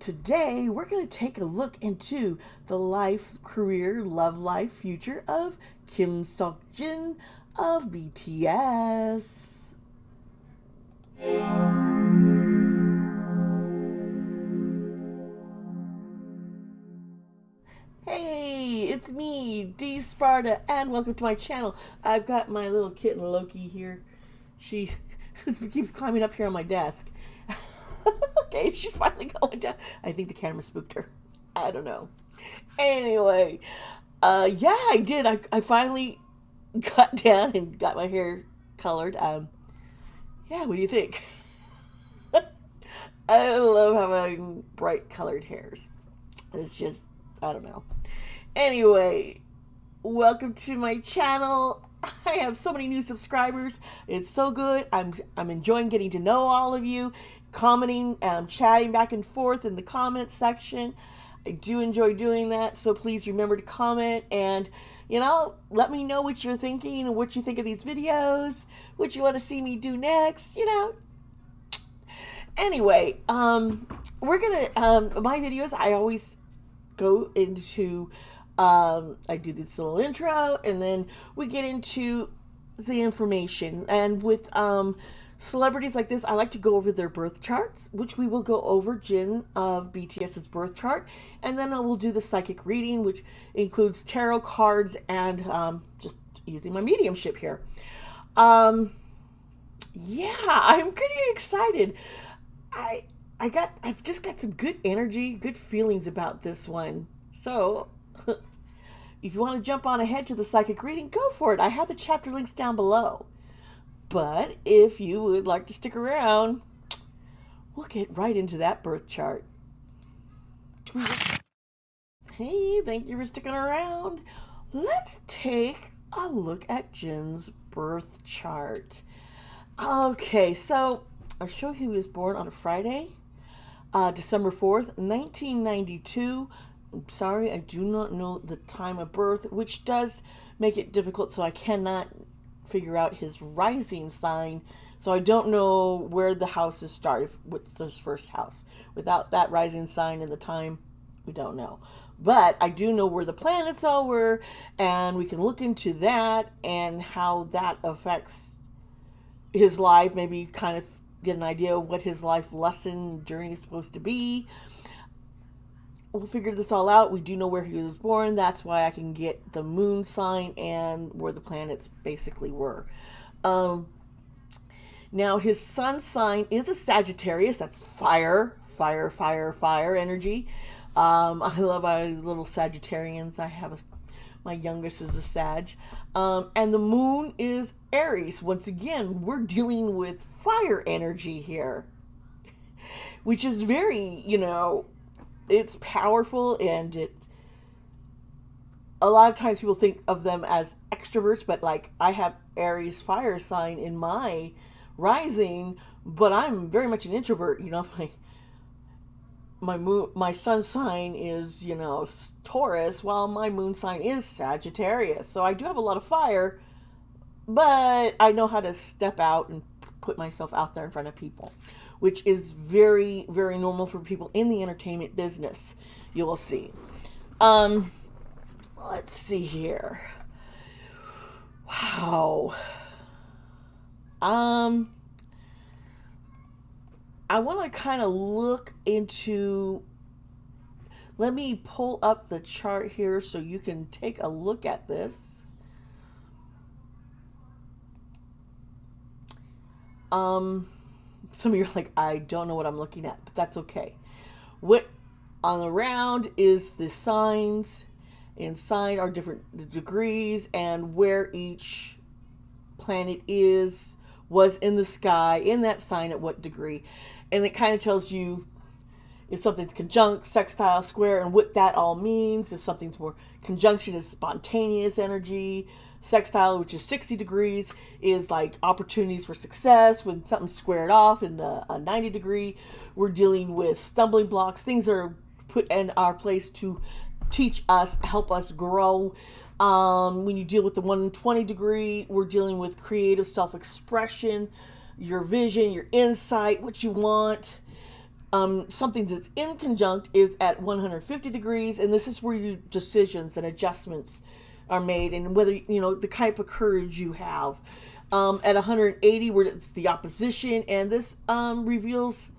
today we're going to take a look into the life, career, love life, future of Seokjin of BTS. Hey, it's me, Dee Sparta, and welcome to my channel. I've got my little kitten Loki here. She keeps climbing up here on my desk. Okay, she's finally going down. I think the camera spooked her. I don't know. Anyway, yeah, I did. I finally got down and got my hair colored. Yeah, what do you think? I love having bright colored hairs. It's just, I don't know. Anyway, welcome to my channel. I have so many new subscribers. It's so good. I'm enjoying getting to know all of you, commenting, chatting back and forth in the comments section. I do enjoy doing that, so please remember to comment and, you know, let me know what you're thinking and what you think of these videos, what you want to see me do next, you know. Anyway, we're gonna, my videos, I always go into, I do this little intro and then we get into the information. And with celebrities like this, I like to go over their birth charts, which we will go over Jin of BTS's birth chart, and then I will do the psychic reading, which includes tarot cards and just using my mediumship here. Yeah, I'm pretty excited. I've just got some good energy, good feelings about this one. So if you want to jump on ahead to the psychic reading, go for it. I have the chapter links down below. But if you would like to stick around, we'll get right into that birth chart. Hey, thank you for sticking around. Let's take a look at Jin's birth chart. Okay, so I'll show you he was born on a Friday, December 4th, 1992. I'm sorry, I do not know the time of birth, which does make it difficult, so I cannot figure out his rising sign. So I don't know where the houses start, what's his first house. Without that rising sign and the time, we don't know. But I do know where the planets all were, and we can look into that and how that affects his life, maybe kind of get an idea of what his life lesson journey is supposed to be. We'll figure this all out. We do know where he was born. That's why I can get the moon sign and where the planets basically were. Now his sun sign is a Sagittarius. That's fire, fire, fire, fire energy. I love our little Sagittarians. My youngest is a Sag. And the moon is Aries. Once again, we're dealing with fire energy here, which is very, you know, it's powerful, and it's a lot of times people think of them as extroverts, but like I have Aries fire sign in my rising, but I'm very much an introvert, you know. My sun sign is, you know, Taurus, while my moon sign is Sagittarius. So I do have a lot of fire, but I know how to step out and put myself out there in front of people, which is very, very normal for people in the entertainment business. You will see. Let's see here. Wow. I want to kind of look into, let me pull up the chart here so you can take a look at this. Some of you are like, I don't know what I'm looking at, but that's okay. What on the round is the signs. Inside are different degrees and where each planet was in the sky, in that sign at what degree. And it kind of tells you if something's conjunct, sextile, square, and what that all means. If something's more conjunction is spontaneous energy. Sextile, which is 60 degrees, is like opportunities for success. When something's squared off in a 90 degree, we're dealing with stumbling blocks, things that are put in our place to teach us, help us grow. When you deal with the 120 degree, we're dealing with creative self-expression, your vision, your insight, what you want. Something that's in conjunct is at 150 degrees, and this is where your decisions and adjustments are made, and whether the type of courage you have. At 180, where it's the opposition, and this reveals,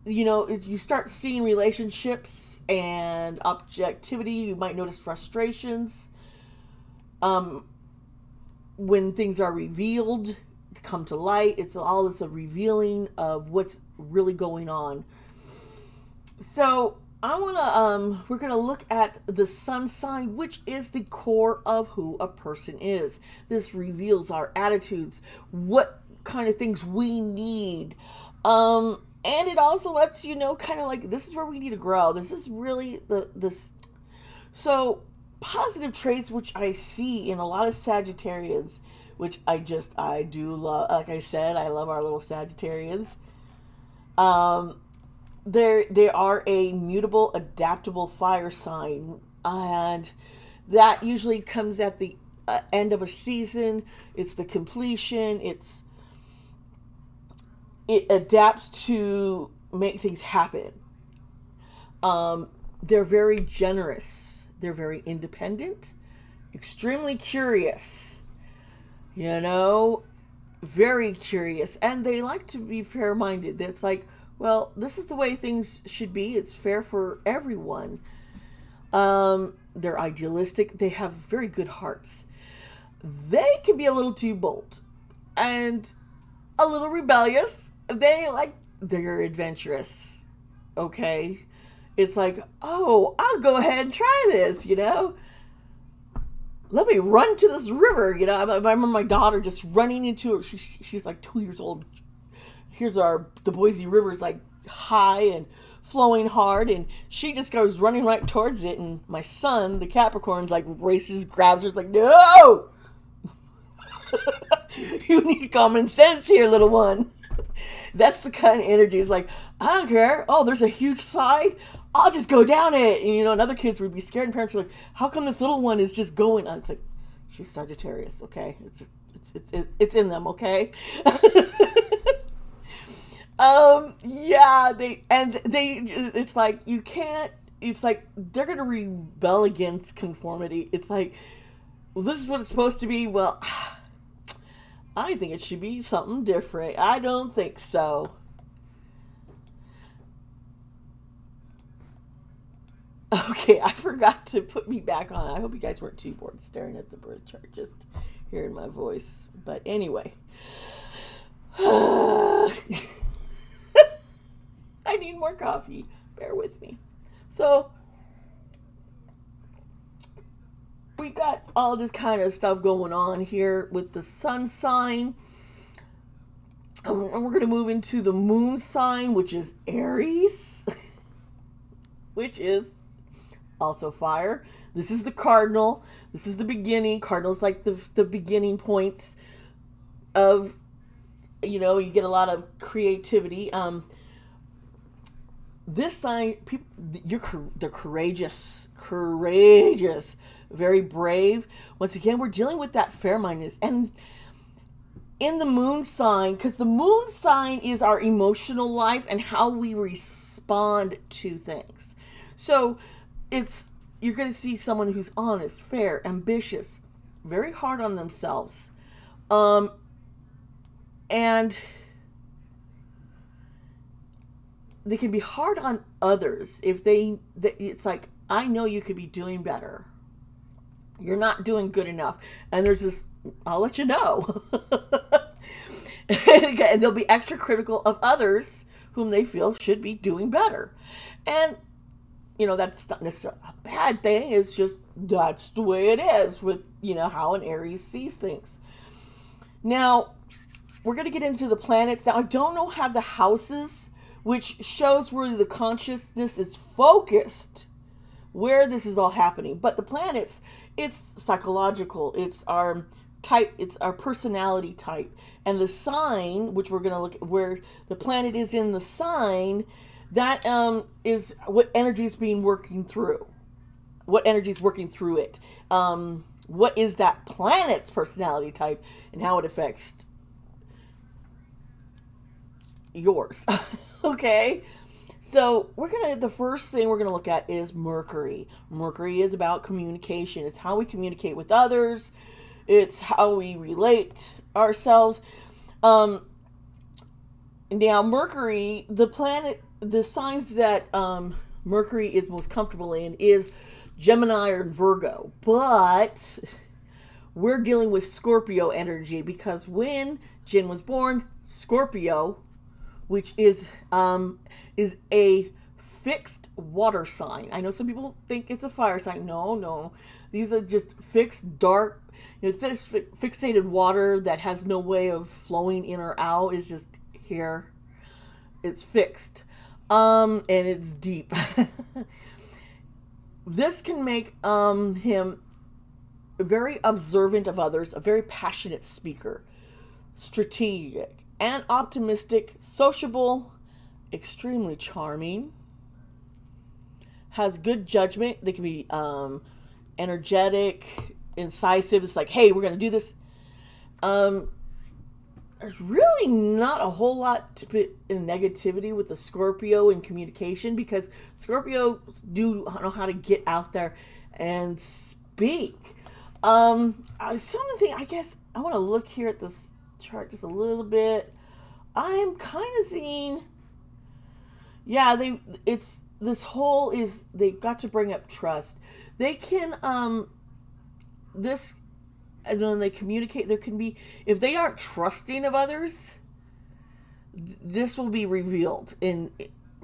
as you start seeing relationships and objectivity, you might notice frustrations. When things are revealed, come to light, it's a revealing of what's really going on. So we're gonna look at the sun sign, which is the core of who a person is. This reveals our attitudes, what kind of things we need, and it also lets you know kind of like this is where we need to grow. This is really this. So positive traits which I see in a lot of Sagittarians, which I do love. Like I said, I love our little Sagittarians. They are a mutable, adaptable fire sign, and that usually comes at the end of a season. It's the completion. It adapts to make things happen. They're very generous. They're very independent, extremely curious. Very curious, and they like to be fair-minded. It's like, well, this is the way things should be. It's fair for everyone. They're idealistic. They have very good hearts. They can be a little too bold and a little rebellious. They're adventurous. Okay? It's like, oh, I'll go ahead and try this, Let me run to this river, I remember my daughter just running into it. She's like 2 years old. Here's the Boise River's like high and flowing hard, and she just goes running right towards it, and my son, the Capricorn's like races, grabs her, it's like, no! You need common sense here, little one. That's the kind of energy. It's like, I don't care. Oh, there's a huge slide. I'll just go down it. And, other kids would be scared, and parents were like, how come this little one is just going? It's like, she's Sagittarius, okay? It's in them, okay? It's like, you can't, it's like, they're going to rebel against conformity. It's like, well, this is what it's supposed to be. Well, I think it should be something different. I don't think so. Okay, I forgot to put me back on. I hope you guys weren't too bored staring at the birth chart, just hearing my voice. But anyway. I need more coffee. Bear with me. So, we got all this kind of stuff going on here with the sun sign. And we're going to move into the moon sign, which is Aries, which is also fire. This is the cardinal. This is the beginning. Cardinal's like the beginning points of, you get a lot of creativity. This sign, people, they're courageous, very brave. Once again, we're dealing with that fair-mindedness. And in the moon sign, because the moon sign is our emotional life and how we respond to things. So you're going to see someone who's honest, fair, ambitious, very hard on themselves. And they can be hard on others if it's like, I know you could be doing better. You're not doing good enough. And there's this, I'll let you know. And they'll be extra critical of others whom they feel should be doing better. And, that's not necessarily a bad thing. It's just, that's the way it is with, how an Aries sees things. Now, we're going to get into the planets. Now, I don't have the houses, which shows where the consciousness is focused, where this is all happening. But the planets, it's psychological. It's our type. It's our personality type. And the sign, which we're going to look at, where the planet is in the sign, that is what energy is being working through. What energy is working through it. What is that planet's personality type and how it affects yours. Okay. So the first thing we're gonna look at is Mercury. Mercury is about communication. It's how we communicate with others. It's how we relate ourselves. Um, Now Mercury, the planet, the signs that Mercury is most comfortable in is Gemini or Virgo, but we're dealing with Scorpio energy because when Jin was born, Scorpio, which is a fixed water sign. I know some people think it's a fire sign. No, no, these are just fixed dark. It's this fixated water that has no way of flowing in or out. It's just here. It's fixed, and it's deep. This can make him very observant of others, a very passionate speaker, strategic and optimistic, sociable, extremely charming, has good judgment. They can be energetic, incisive. It's like, hey, we're going to do this. There's really not a whole lot to put in negativity with the Scorpio in communication because Scorpios do know how to get out there and speak. Something thing, I guess I want to look here at this chart just a little bit. I'm kind of seeing, yeah, they've got to bring up trust. They can, and when they communicate, there can be, if they aren't trusting of others, this will be revealed in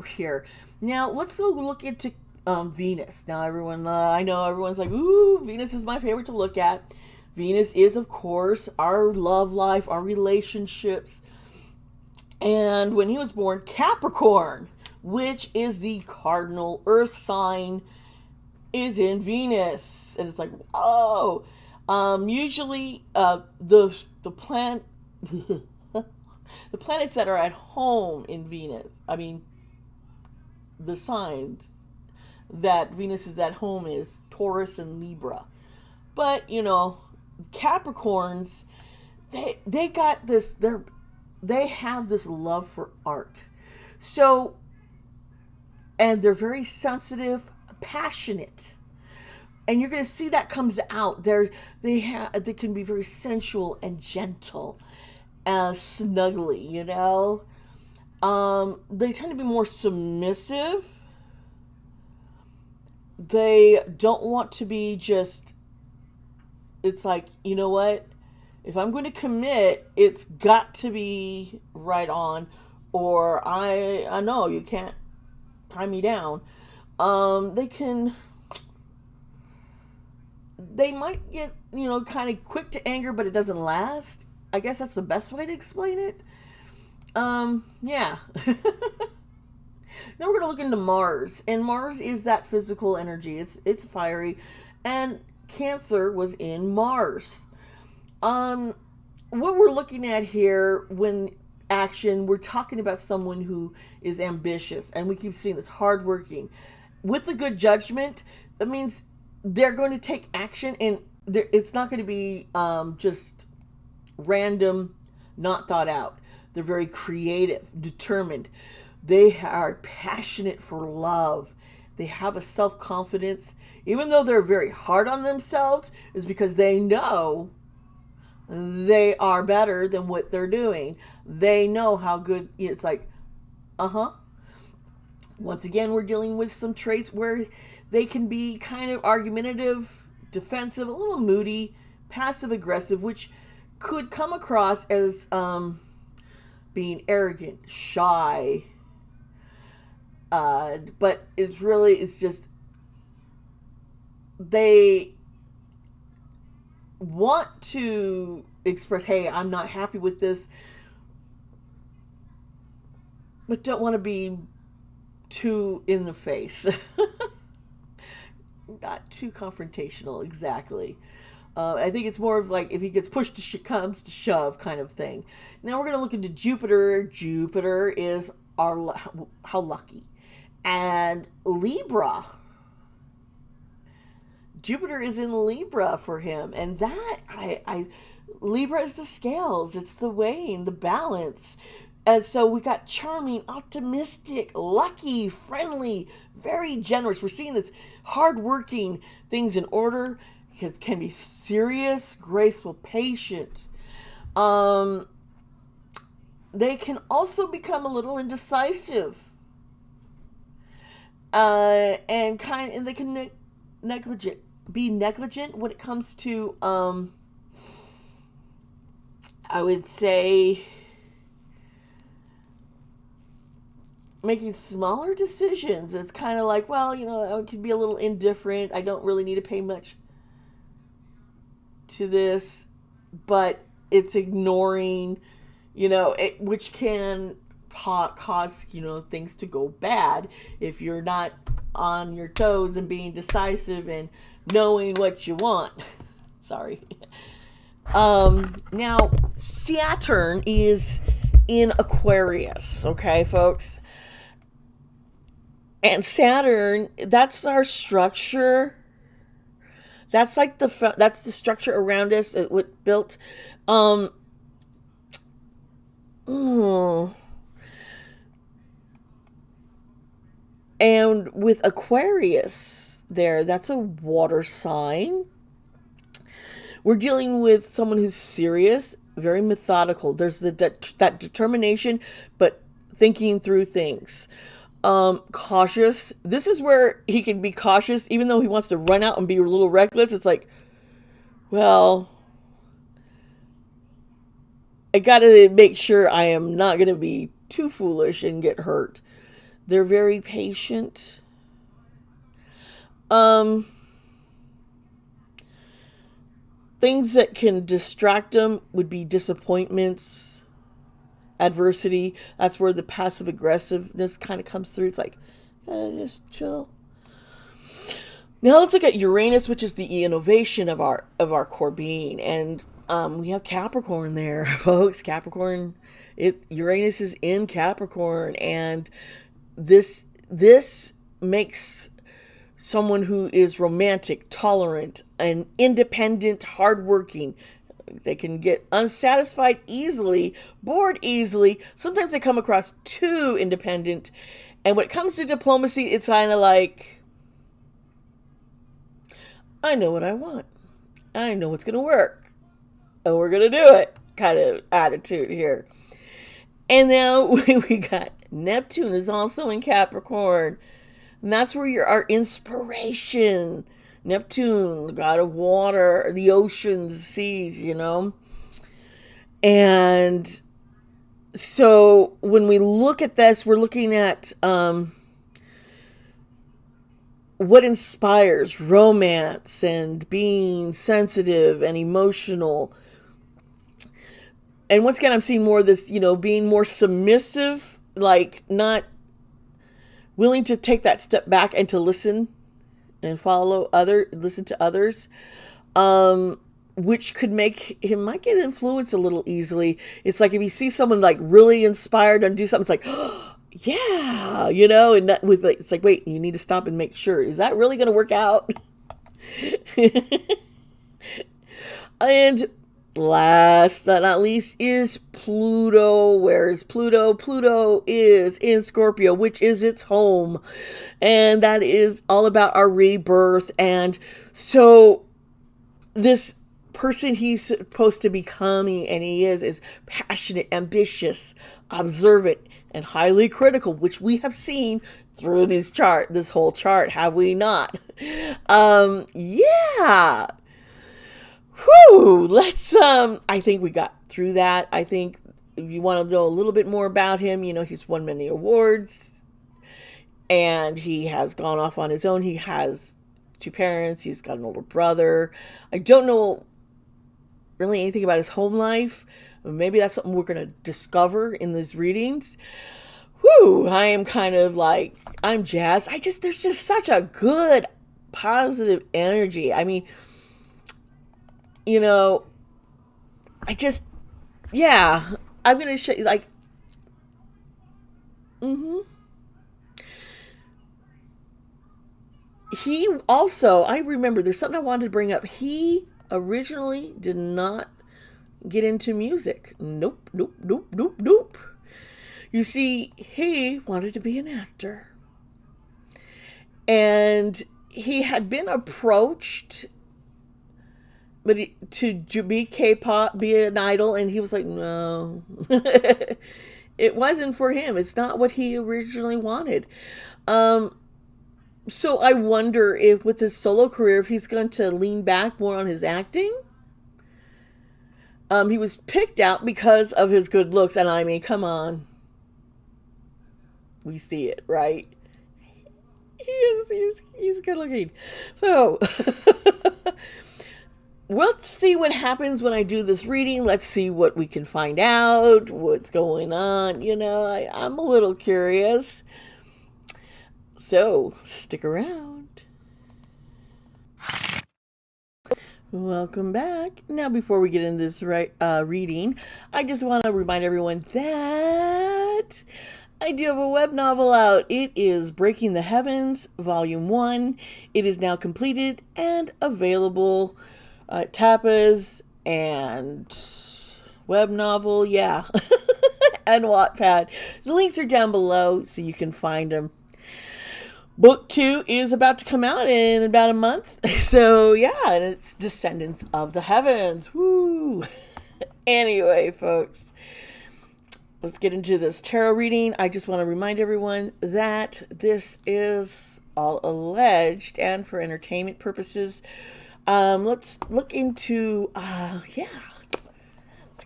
here. Now, let's go look into Venus. Now, I know everyone's like, ooh, Venus is my favorite to look at. Venus is, of course, our love life, our relationships. And when he was born, Capricorn, which is the cardinal earth sign, is in Venus. And it's like, whoa. Usually, the planet, the planets that are at home in Venus, I mean, the signs that Venus is at home is Taurus and Libra. But, Capricorns, they got this, they have this love for art. So, and they're very sensitive, passionate. And you're going to see that comes out. They can be very sensual and gentle, snuggly, They tend to be more submissive. They don't want to be just, it's like, you know what? If I'm going to commit, it's got to be right on, or I know you can't tie me down. They might get, kind of quick to anger, but it doesn't last. I guess that's the best way to explain it. Yeah. Now we're going to look into Mars. And Mars is that physical energy. It's fiery. And Cancer was in Mars. What we're looking at here when action, we're talking about someone who is ambitious. And we keep seeing this hardworking. With the good judgment, that means they're going to take action, and it's not going to be just random, not thought out. They're very creative, determined. They are passionate for love. They have a self-confidence. Even though they're very hard on themselves, is because they know they are better than what they're doing. They know how good, it's like, Once again, we're dealing with some traits where they can be kind of argumentative, defensive, a little moody, passive-aggressive, which could come across as being arrogant, shy. But it's just, they want to express, hey, I'm not happy with this, but don't want to be too in the face. Not too confrontational, exactly. I think it's more of like if he gets pushed to comes to shove kind of thing. Now we're going to look into Jupiter. Jupiter is how lucky. And Libra. Jupiter is in Libra for him. And that, Libra is the scales. It's the weighing, the balance. so we got charming, optimistic, lucky, friendly, very generous. We're seeing this hardworking, things in order, can be serious, graceful, patient. They can also become a little indecisive, and they can be negligent when it comes to, I would say, making smaller decisions. It's kind of like, well, I could be a little indifferent. I don't really need to pay much to this, but it's ignoring, which can cause, things to go bad if you're not on your toes and being decisive and knowing what you want. Sorry. Now, Saturn is in Aquarius, okay, folks? And Saturn, that's our structure. That's like that's the structure around us. It was built. And with Aquarius there, that's a water sign. We're dealing with someone who's serious, very methodical. There's that determination, but thinking through things. Cautious. This is where he can be cautious, even though he wants to run out and be a little reckless. It's like, well, I gotta make sure I am not gonna be too foolish and get hurt. They're very patient. Things that can distract them would be disappointments, adversity. That's where the passive aggressiveness kind of comes through. It's like, just chill. Now let's look at Uranus, which is the innovation of our core being, and we have Capricorn there, folks. Capricorn, Uranus is in Capricorn, and this makes someone who is romantic, tolerant, and independent, hardworking. They can get unsatisfied easily, bored easily. Sometimes they come across too independent. And when it comes to diplomacy, it's kind of like, I know what I want. I know what's going to work. And we're going to do it kind of attitude here. And now we got Neptune is also in Capricorn. And that's where our inspiration. Neptune, the god of water, the oceans, seas, And so when we look at this, we're looking at what inspires romance and being sensitive and emotional. And once again, I'm seeing more of this, being more submissive, like not willing to take that step back and to listen and listen to others, which could make him might get influenced a little easily. It's like if you see someone like really inspired and do something, it's like, oh, yeah, and that, it's like, wait, you need to stop and make sure, is that really going to work out? And last but not least is Pluto. Where is Pluto? Pluto is in Scorpio, which is its home. And that is all about our rebirth. And so this person he's supposed to be becoming, and he is passionate, ambitious, observant, and highly critical, which we have seen through this whole chart, have we not? Yeah. Whew, I think we got through that. I think if you want to know a little bit more about him, he's won many awards and he has gone off on his own. He has 2 parents. He's got an older brother. I don't know really anything about his home life. Maybe that's something we're going to discover in these readings. Whew, I am kind of like, I'm jazzed. There's just such a good, positive energy. I mean, I'm going to show you, like, He also, I remember there's something I wanted to bring up. He originally did not get into music. Nope. You see, he wanted to be an actor. And he had been approached to be K-pop, be an idol, and he was like, no. It wasn't for him. It's not what he originally wanted. So I wonder if with his solo career, if he's going to lean back more on his acting. He was picked out because of his good looks, and I mean, come on. We see it, right? He's good looking. So let's see what happens when I do this reading. Let's see what we can find out, what's going on. You know, I'm a little curious. So stick around. Welcome back. Now, before we get into this reading, I just want to remind everyone that I do have a web novel out. It is Breaking the Heavens, Volume 1. It is now completed and available at Tapas and web novel, yeah, and Wattpad. The links are down below so you can find them. Book 2 is about to come out in about a month. So, yeah, and it's Descendants of the Heavens. Woo! Anyway, folks, let's get into this tarot reading. I just want to remind everyone that this is all alleged and for entertainment purposes. Let's look into, let's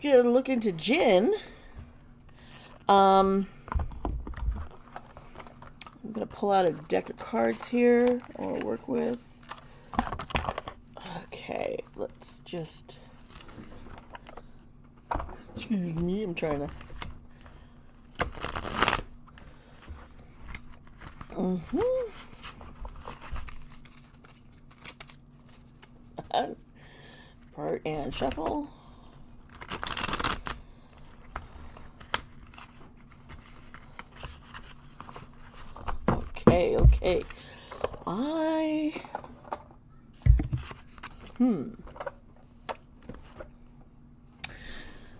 get a look into Jin. I'm going to pull out a deck of cards here I'll work with. Okay, let's just, excuse me, I'm trying to, part and shuffle. Okay. I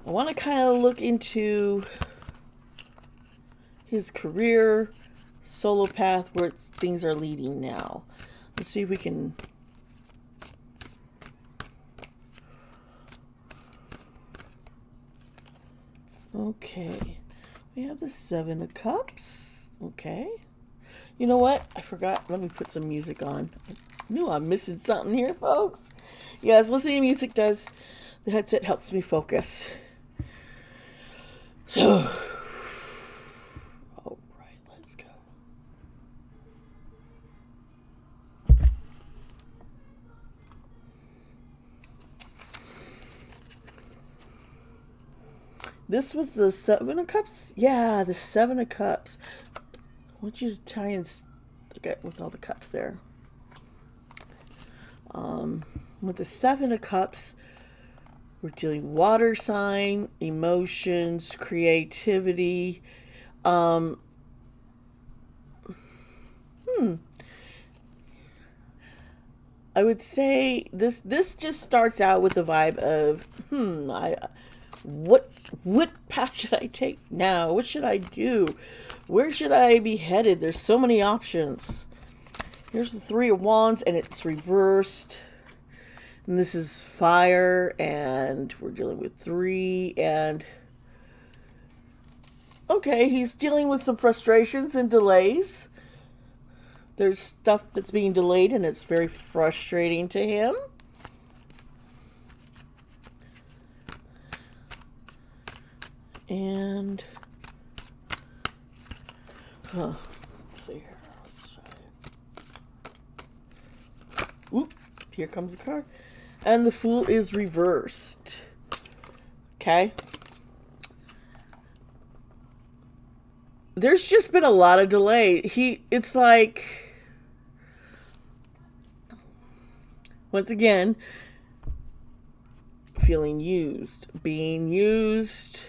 want to kind of look into his career, solo path, where things are leading now. Let's see if we can. Okay, we have the Seven of Cups. Okay. You know what? I forgot. Let me put some music on. I knew I'm missing something here, folks. Yes, listening to music does. The headset helps me focus. So, all right, let's go. This was the Seven of Cups? Yeah, the Seven of Cups. I want you to try and get with all the cups there. With the Seven of Cups, we're dealing water sign, emotions, creativity. I would say this just starts out with the vibe of what path should I take now? What should I do? Where should I be headed? There's so many options. Here's the Three of Wands, and it's reversed. And this is fire, and we're dealing with 3, and okay, he's dealing with some frustrations and delays. There's stuff that's being delayed, and it's very frustrating to him. And let's see here. Let's try. Oop, here comes a card. And the Fool is reversed. Okay. There's just been a lot of delay. It's like, once again, feeling used, being used.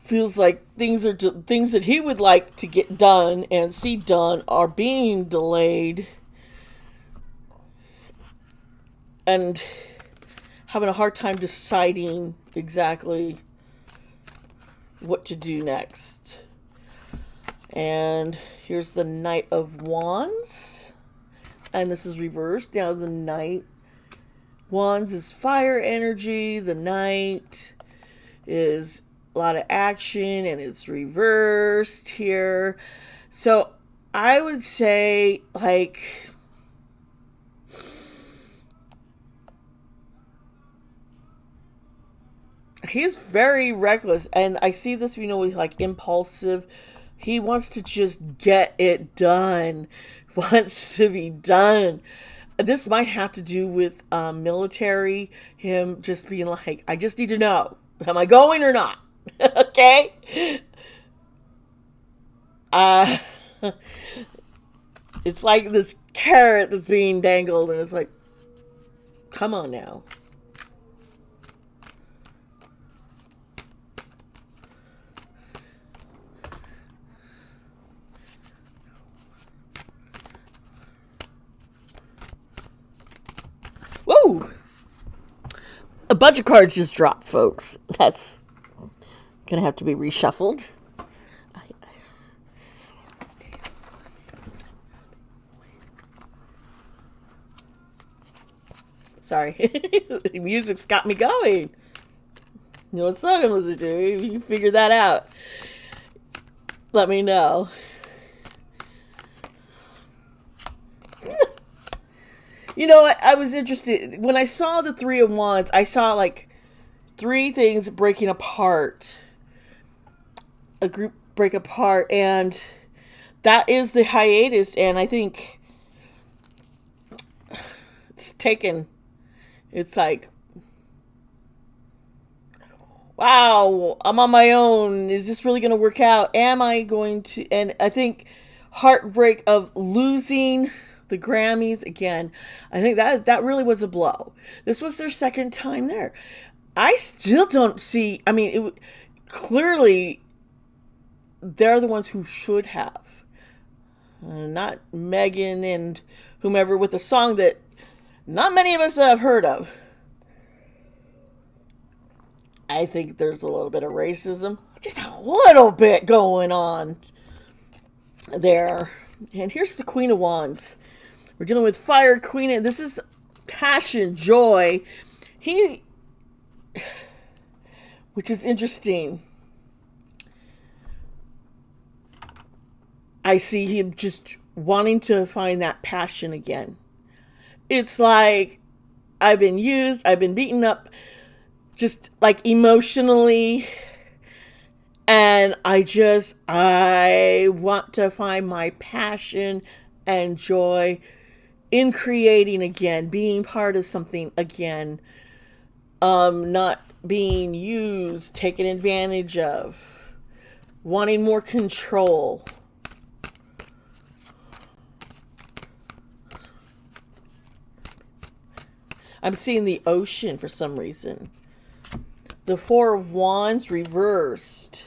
Feels like things that he would like to get done and see done are being delayed, and having a hard time deciding exactly what to do next. And here's the Knight of Wands. And this is reversed. Now the Knight Wands is fire energy. The Knight is a lot of action, and it's reversed here. So I would say, like, he's very reckless, and I see this, with like impulsive. He wants to just get it done, wants to be done. This might have to do with military, him just being like, I just need to know, am I going or not? Okay? It's like this carrot that's being dangled, and it's like, come on now. Whoa! A bunch of cards just dropped, folks. That's gonna have to be reshuffled. Sorry. The music's got me going. You know what song I'm listening to? If you figure that out, let me know. I was interested. When I saw the Three of Wands, I saw like three things breaking apart. A group break apart, and that is the hiatus, and I think it's taken. It's like, wow, I'm on my own. Is this really going to work out? Am I going to? And I think heartbreak of losing the Grammys again. I think that really was a blow. This was their second time there. I still don't see. I mean, clearly they're the ones who should have, not Megan and whomever, with a song that not many of us have heard of. I think there's a little bit of racism, just a little bit going on there. And here's the Queen of Wands. We're dealing with Fire Queen, and this is passion, joy. Which is interesting. I see him just wanting to find that passion again. It's like, I've been used, I've been beaten up, just like emotionally, and I want to find my passion and joy in creating again, being part of something again, not being used, taken advantage of, wanting more control. I'm seeing the ocean for some reason. The Four of Wands reversed.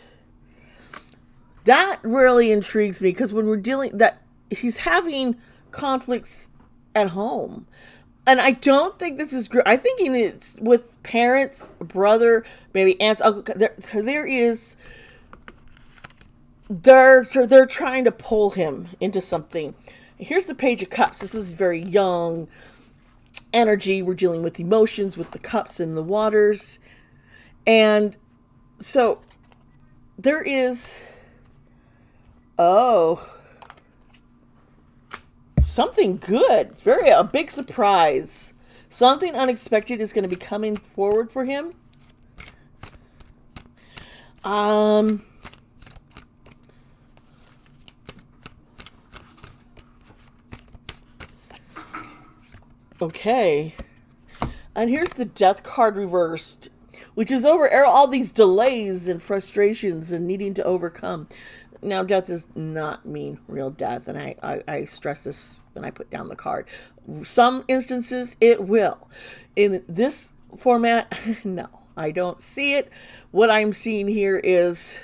That really intrigues me, because when we're dealing that he's having conflicts at home. And I don't think this is I think it's with parents, brother, maybe aunts, uncle. They're trying to pull him into something. Here's the Page of Cups. This is very young energy. We're dealing with emotions, with the cups and the waters. And so there is, something good. It's a big surprise. Something unexpected is going to be coming forward for him. Okay. And here's the Death card reversed, which is over all these delays and frustrations and needing to overcome. Now, death does not mean real death, and I stress this when I put down the card. Some instances, it will. In this format, no, I don't see it. What I'm seeing here is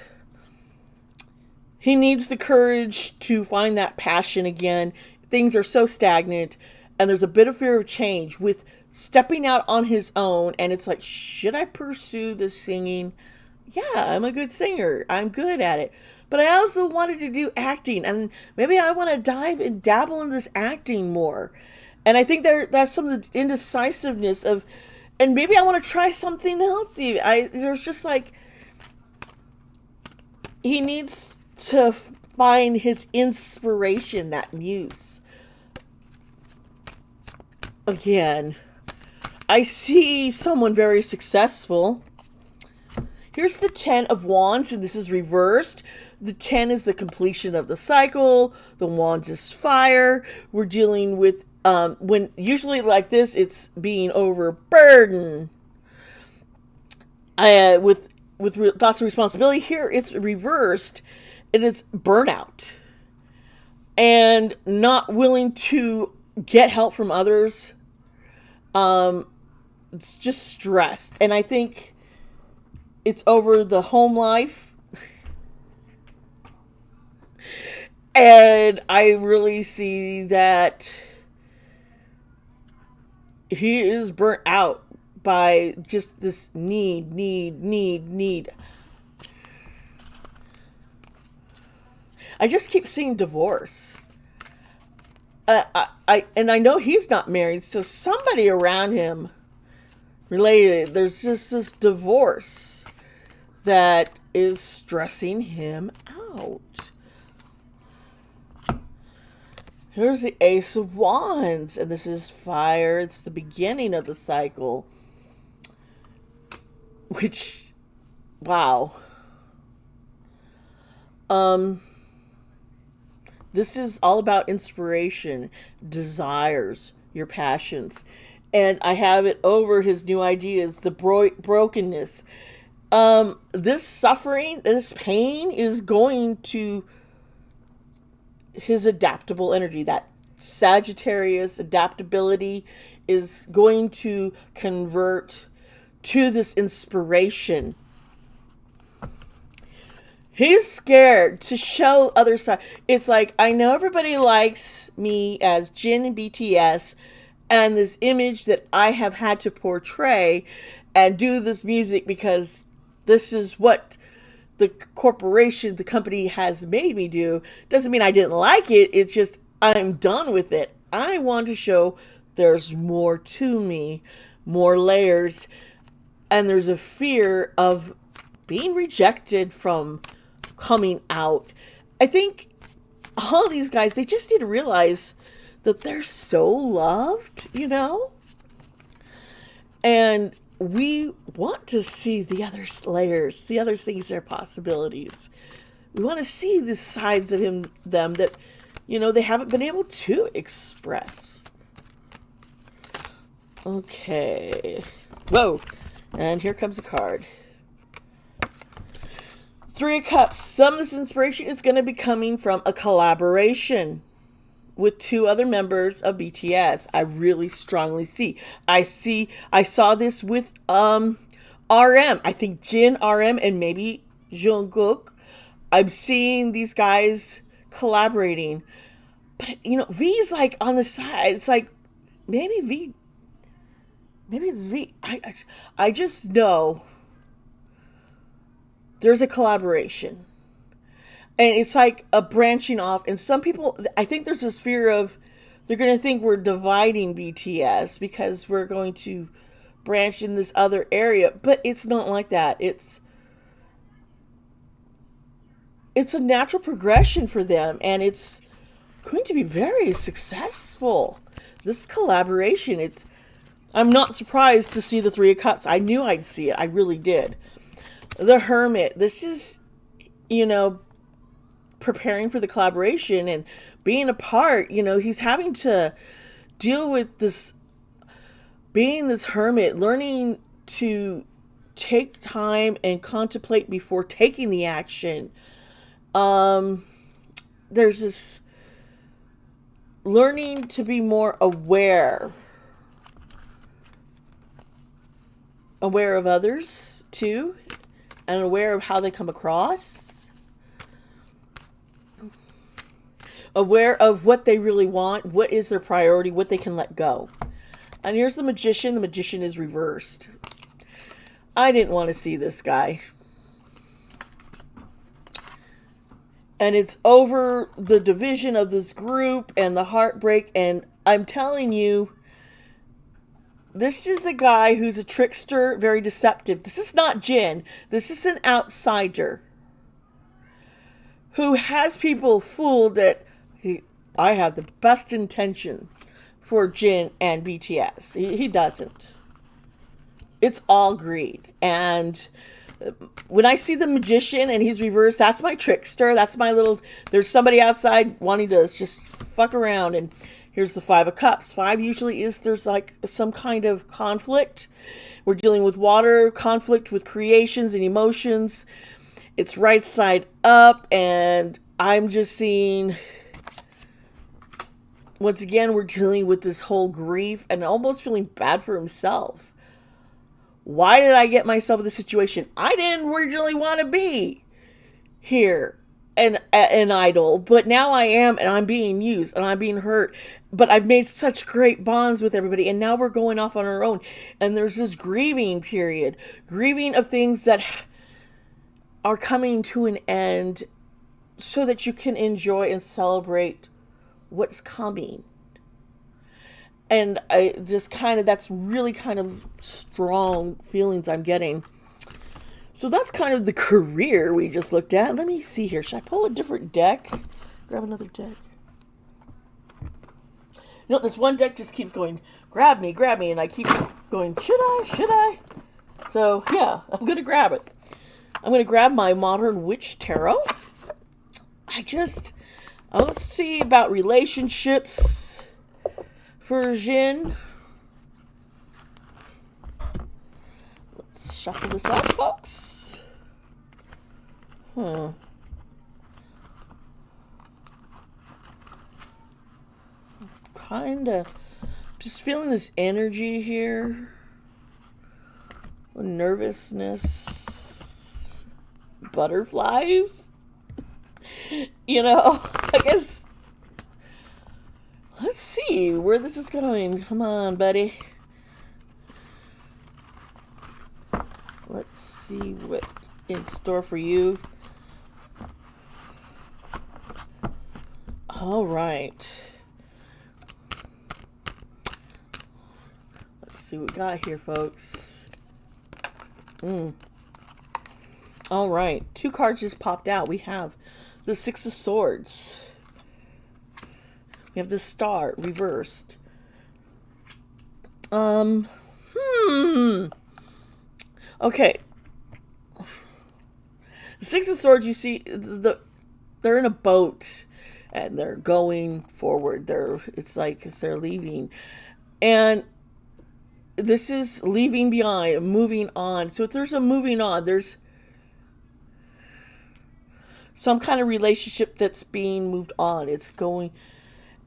he needs the courage to find that passion again. Things are so stagnant, and there's a bit of fear of change with stepping out on his own, and it's like, should I pursue the singing? Yeah, I'm a good singer. I'm good at it. But I also wanted to do acting, and maybe I want to dive and dabble in this acting more. And I think that's some of the indecisiveness of, and maybe I want to try something else. Even there's just like he needs to find his inspiration, that muse. Again, I see someone very successful. Here's the 10 of Wands, and this is reversed. The 10 is the completion of the cycle. The Wands is fire. We're dealing with, when usually like this, it's being overburdened. With lots of responsibility. Here it's reversed, and it's burnout. And not willing to get help from others. It's just stressed. And I think it's over the home life. And I really see that he is burnt out by just this need. I just keep seeing divorce. And I know he's not married, so somebody around him related. There's just this divorce that is stressing him out. Here's the Ace of Wands, and this is fire. It's the beginning of the cycle. Which, wow. This is all about inspiration, desires, your passions. And I have it over his new ideas, the brokenness. This suffering, this pain is going to his adaptable energy. That Sagittarius adaptability is going to convert to this inspiration. He's scared to show other side. It's like, I know everybody likes me as Jin and BTS, and this image that I have had to portray and do this music because this is what the corporation, the company has made me do. Doesn't mean I didn't like it. It's just I'm done with it. I want to show there's more to me, more layers, and there's a fear of being rejected from coming out. I think all these guys, they just need to realize that they're so loved, you know? And we want to see the other layers, the other things, their possibilities. We want to see the sides of them that, you know, they haven't been able to express. Okay. Whoa. And here comes a card. Three of Cups. Some of this inspiration is going to be coming from a collaboration with two other members of BTS. I really strongly see. I saw this with RM. I think Jin, RM, and maybe Jungkook. I'm seeing these guys collaborating. But, you know, V's like on the side. It's like, maybe it's V. I just know there's a collaboration. And it's like a branching off. And some people, I think there's this fear of, they're going to think we're dividing BTS because we're going to branch in this other area. But it's not like that. It's a natural progression for them. And it's going to be very successful. This collaboration, I'm not surprised to see the Three of Cups. I knew I'd see it. I really did. The Hermit. This is, you know, preparing for the collaboration and being a part. You know, he's having to deal with this, being this hermit, learning to take time and contemplate before taking the action. There's this learning to be more aware of others too, and aware of how they come across, aware of what they really want, what is their priority, what they can let go. And here's the Magician. The Magician is reversed. I didn't want to see this guy. And it's over the division of this group and the heartbreak. And I'm telling you, this is a guy who's a trickster, very deceptive. This is not Jin. This is an outsider who has people fooled that I have the best intention for Jin and BTS. He doesn't. It's all greed. And when I see the magician and he's reversed, that's my trickster. That's my little, there's somebody outside wanting to just fuck around. And here's the Five of Cups. Five usually is there's like some kind of conflict. We're dealing with water, conflict with creations and emotions. It's right side up, and I'm just seeing, once again, we're dealing with this whole grief and almost feeling bad for himself. Why did I get myself in this situation? I didn't originally want to be here an idol, but now I am, and I'm being used and I'm being hurt. But I've made such great bonds with everybody, and now we're going off on our own. And there's this grieving period, grieving of things that are coming to an end so that you can enjoy and celebrate what's coming. And I just kind of, that's really kind of strong feelings I'm getting. So that's kind of the career we just looked at. Let me see here. Should I pull a different deck? Grab another deck. You know, this one deck just keeps going, grab me, and I keep going, should I? So, yeah, I'm going to grab it. I'm going to grab my Modern Witch Tarot. Let's see about relationships for Jin. Let's shuffle this out, folks. Kinda just feeling this energy here. Nervousness. Butterflies. You know, I guess. Let's see where this is going. Come on, buddy. Let's see what's in store for you. All right. Let's see what we got here, folks. All right. 2 cards just popped out. We have the Six of Swords. We have the Star reversed. Okay. The Six of Swords, you see, they're in a boat and they're going forward. It's like they're leaving. And this is leaving behind, moving on. So if there's a moving on, there's some kind of relationship that's being moved on. It's going,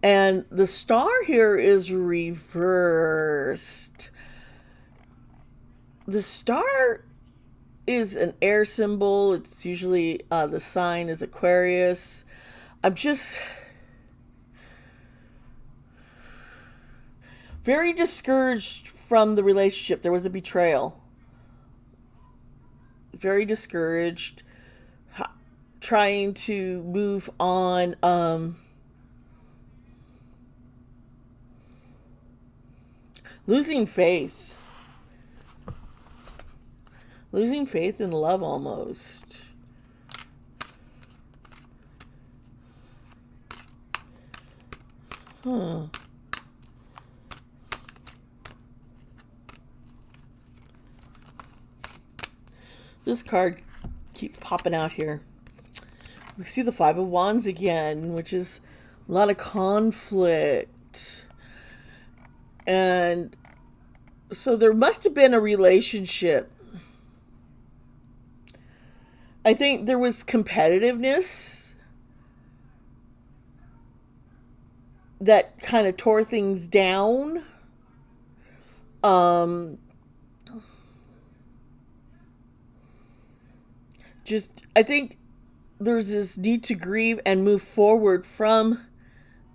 and the star here is reversed. The star is an air symbol. It's usually the sign is Aquarius. I'm just very discouraged from the relationship. There was a betrayal. Very discouraged. Trying to move on. Losing faith. Losing faith in love almost. This card keeps popping out here. We see the Five of Wands again, which is a lot of conflict. And so there must have been a relationship. I think there was competitiveness that kind of tore things down. I think there's this need to grieve and move forward from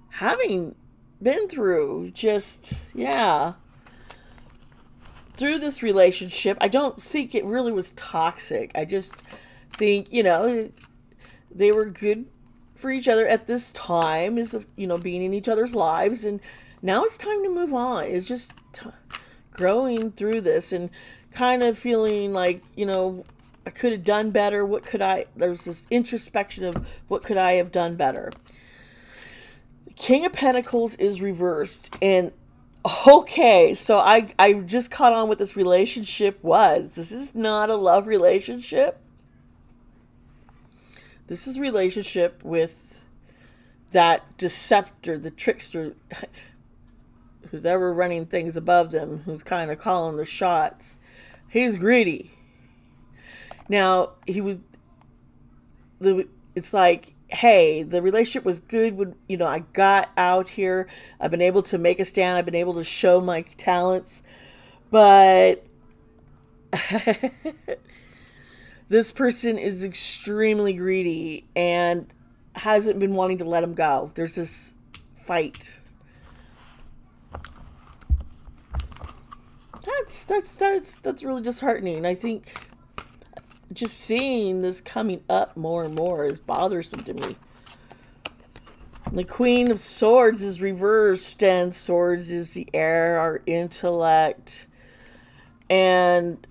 having been through through this relationship. I don't think it really was toxic. I just think, they were good for each other at this time is, being in each other's lives. And now it's time to move on. It's just growing through this and kind of feeling like, I could have done better. There's this introspection of what could I have done better. The King of Pentacles is reversed. And okay, so I just caught on what this relationship was. This is not a love relationship. This is a relationship with that deceptor, the trickster, who's ever running things above them, who's kind of calling the shots. He's greedy. Now, it's like, hey, the relationship was good when, I got out here. I've been able to make a stand. I've been able to show my talents. But this person is extremely greedy and hasn't been wanting to let him go. There's this fight. That's really disheartening. I think just seeing this coming up more and more is bothersome to me. The Queen of Swords is reversed, and swords is the air, our intellect, and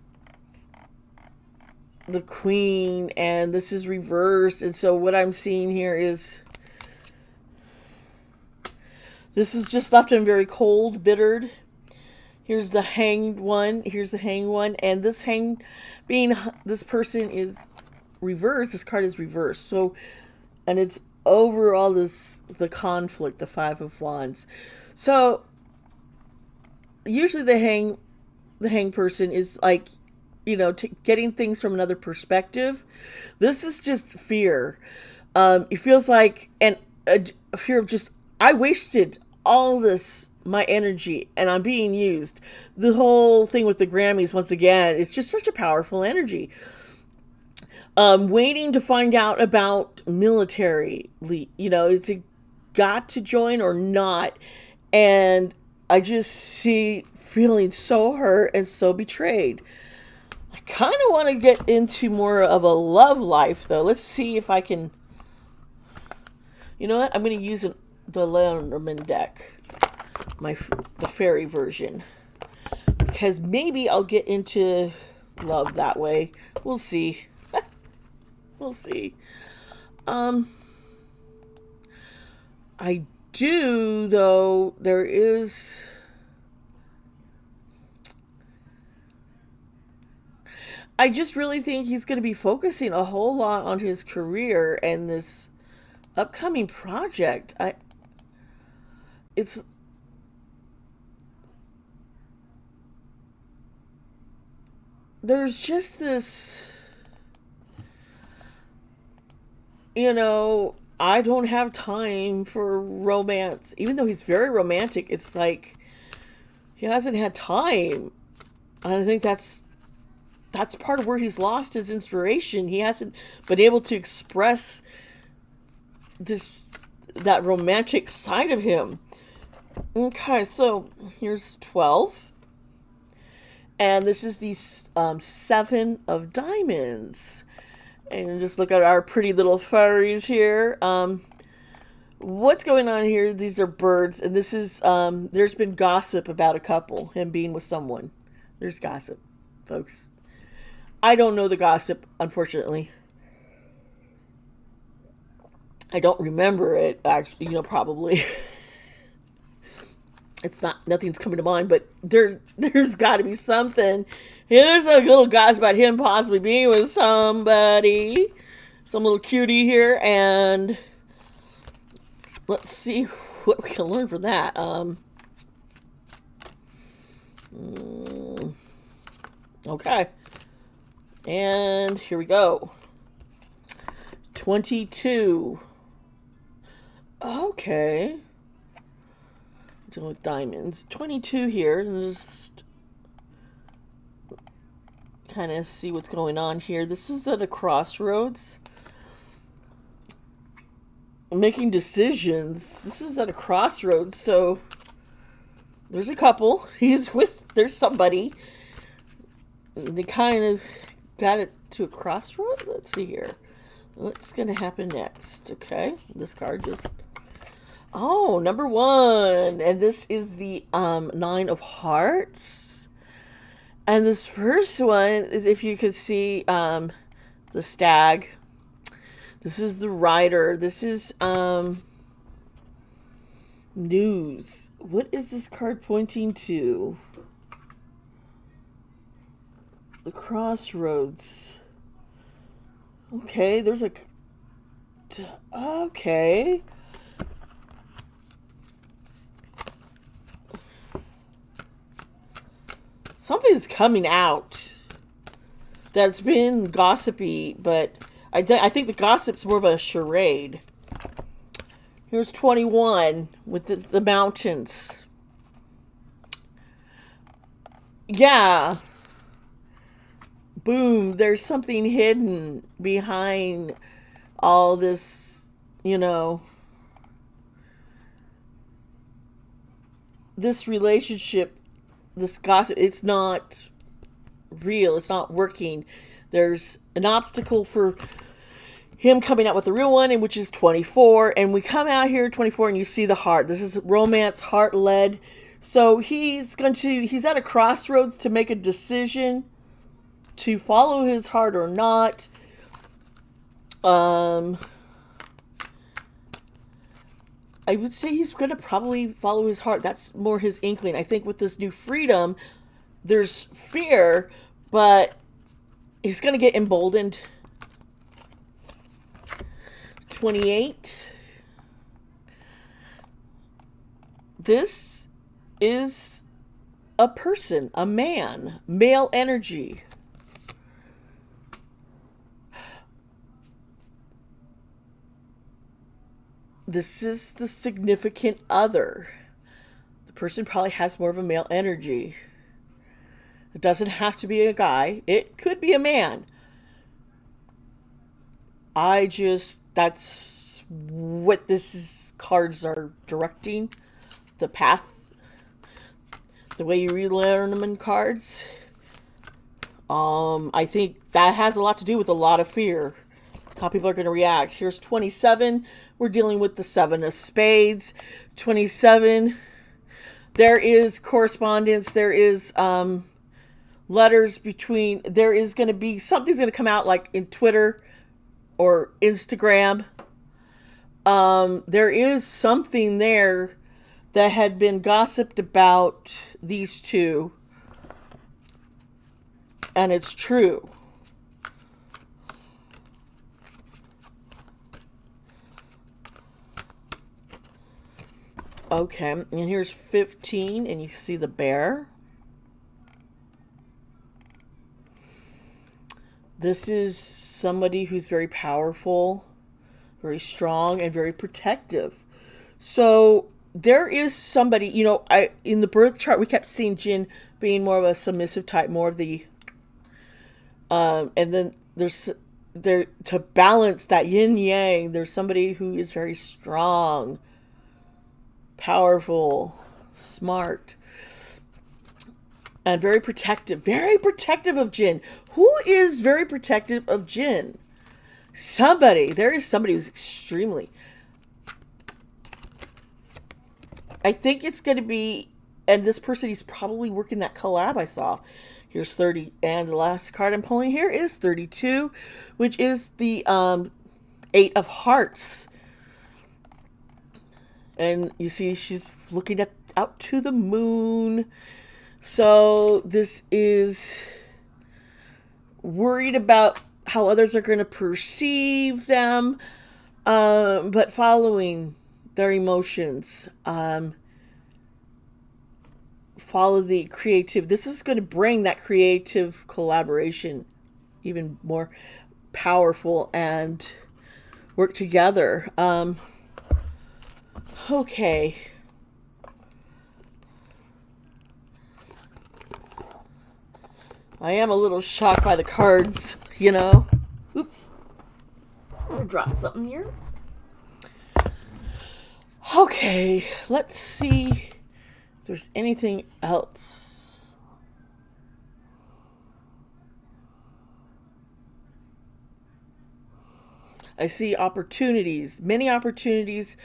the Queen, and this is reversed. And so what I'm seeing here is this has just left him very cold, bittered. Here's the hanged one. Here's the hanged one. And this this person is reversed. This card is reversed. So, and it's over all the conflict, the Five of Wands. So, usually the hanged person is like, getting things from another perspective. This is just fear. It feels like a fear of just, I wasted all my energy and I'm being used. The whole thing with the Grammys, once again, it's just such a powerful energy. Waiting to find out about military, is it got to join or not? And I just see feeling so hurt and so betrayed. I kind of want to get into more of a love life, though. Let's see if I can. You know what? I'm going to use the Lenormand deck. The fairy version, because maybe I'll get into love that way. We'll see. We'll see. I do, though, I just really think he's going to be focusing a whole lot on his career and this upcoming project. There's just this, I don't have time for romance. Even though he's very romantic, it's like he hasn't had time. And I think that's part of where he's lost his inspiration. He hasn't been able to express that romantic side of him. Okay, so here's 12. And this is the 7 of Diamonds. And just look at our pretty little fairies here. What's going on here? These are birds. And this is, there's been gossip about a couple, him being with someone. There's gossip, folks. I don't know the gossip, unfortunately. I don't remember it, actually, probably. Nothing's coming to mind, but there's got to be something. Here's a little gossip about him possibly being with somebody, some little cutie here, and let's see what we can learn from that. Okay, and here we go. 22. Okay. Dealing with diamonds. 22 here. Just kind of see what's going on here. This is at a crossroads. Making decisions. This is at a crossroads, so there's a couple. There's somebody. They kind of got it to a crossroad. Let's see here. What's going to happen next? Okay, this card just... Oh, number 1. And this is the 9 of Hearts. And this first one, if you could see the stag. This is the Rider. This is news. What is this card pointing to? The crossroads. Okay, there's a... Okay. Something's coming out that's been gossipy, but I think the gossip's more of a charade. Here's 21 with the mountains. Yeah. Boom, there's something hidden behind all this, this relationship, this gossip. It's not real. It's not working. There's an obstacle for him coming out with the real one, and which is 24. And we come out here 24 and you see the heart. This is romance, heart led. So he's at a crossroads to make a decision to follow his heart or not. I would say he's going to probably follow his heart. That's more his inkling. I think with this new freedom, there's fear, but he's going to get emboldened. 28. This is a person, a man, male energy. This is the significant other. The person probably has more of a male energy. It doesn't have to be a guy. It could be a man. That's what cards are directing. The path. The way you relearn them in cards. I think that has a lot to do with a lot of fear. How people are going to react. Here's 27. We're dealing with the 7 of Spades. 27. There is correspondence. There is letters between. There is going to be something's going to come out like in Twitter or Instagram. There is something there that had been gossiped about these two. And it's true. Okay, and here's 15, and you see the bear. This is somebody who's very powerful, very strong, and very protective. So there is somebody, in the birth chart, we kept seeing Jin being more of a submissive type, more of the, and then to balance that yin yang, there's somebody who is very strong, powerful, smart, and very protective of Jin. Who is very protective of Jin? There is somebody who's extremely. I think it's going to be, and this person, he's probably working that collab I saw. Here's 30, and the last card I'm pulling here is 32, which is the 8 of Hearts. And you see she's looking out to the moon. So this is worried about how others are going to perceive them, but following their emotions. Follow the creative. This is going to bring that creative collaboration even more powerful and work together. Okay. I am a little shocked by the cards, Oops. I'm going to drop something here. Okay, let's see if there's anything else. I see opportunities, many opportunities,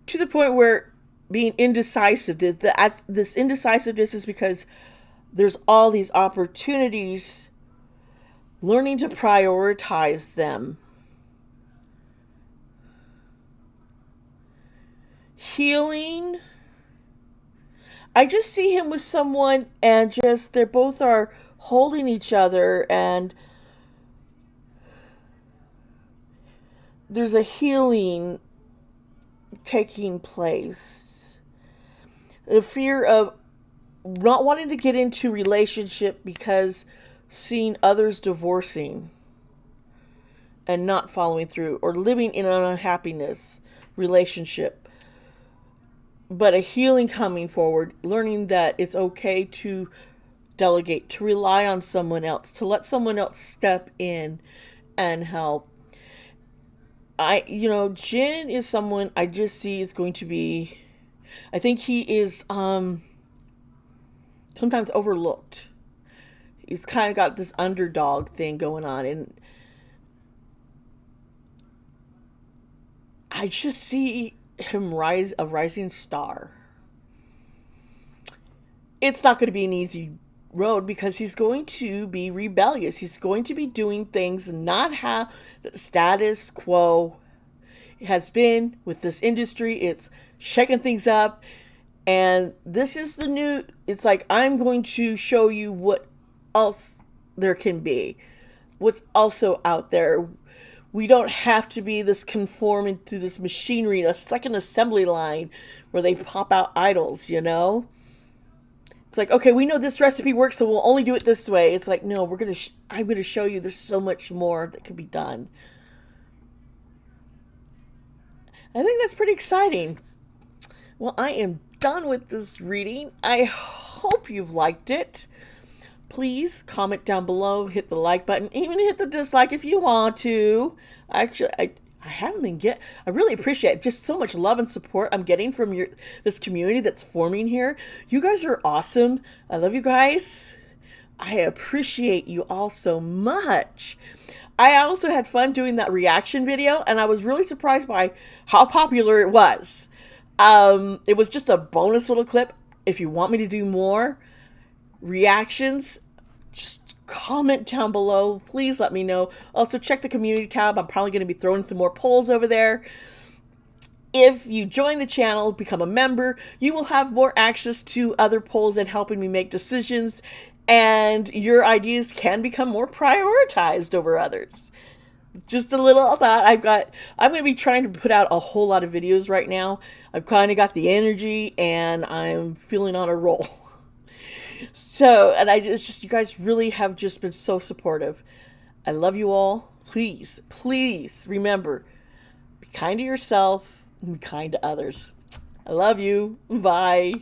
to the point where being indecisive. This indecisiveness is because there's all these opportunities, learning to prioritize them. Healing. I just see him with someone and just they both are holding each other and there's a healing taking place. The fear of not wanting to get into relationship because seeing others divorcing and not following through or living in an unhappiness relationship, but a healing coming forward, learning that it's okay to delegate, to rely on someone else, to let someone else step in and help. Jin is someone I just see is going to be, I think he is sometimes overlooked. He's kind of got this underdog thing going on, and I just see him rise a rising star. It's not going to be an easy road because he's going to be rebellious. He's going to be doing things not how the status quo has been with this industry. It's shaking things up. And this is the new, it's like, I'm going to show you what else there can be, what's also out there. We don't have to be this conforming to this machinery, a second assembly line where they pop out idols, you know? It's like, okay, we know this recipe works, so we'll only do it this way. It's like, no, I'm going to show you there's so much more that can be done. I think that's pretty exciting. Well, I am done with this reading. I hope you've liked it. Please comment down below, hit the like button, even hit the dislike if you want to. Actually, I haven't been I really appreciate just so much love and support I'm getting from this community that's forming here. You guys are awesome. I love you guys. I appreciate you all so much. I also had fun doing that reaction video, and I was really surprised by how popular it was. It was just a bonus little clip. If you want me to do more reactions, just comment down below. Please let me know. Also, check the community tab. I'm probably going to be throwing some more polls over there. If you join the channel, become a member, you will have more access to other polls and helping me make decisions, and your ideas can become more prioritized over others. Just a little thought. I'm going to be trying to put out a whole lot of videos right now. I've kind of got the energy and I'm feeling on a roll. So, and you guys really have just been so supportive. I love you all. Please, please remember, be kind to yourself and be kind to others. I love you. Bye.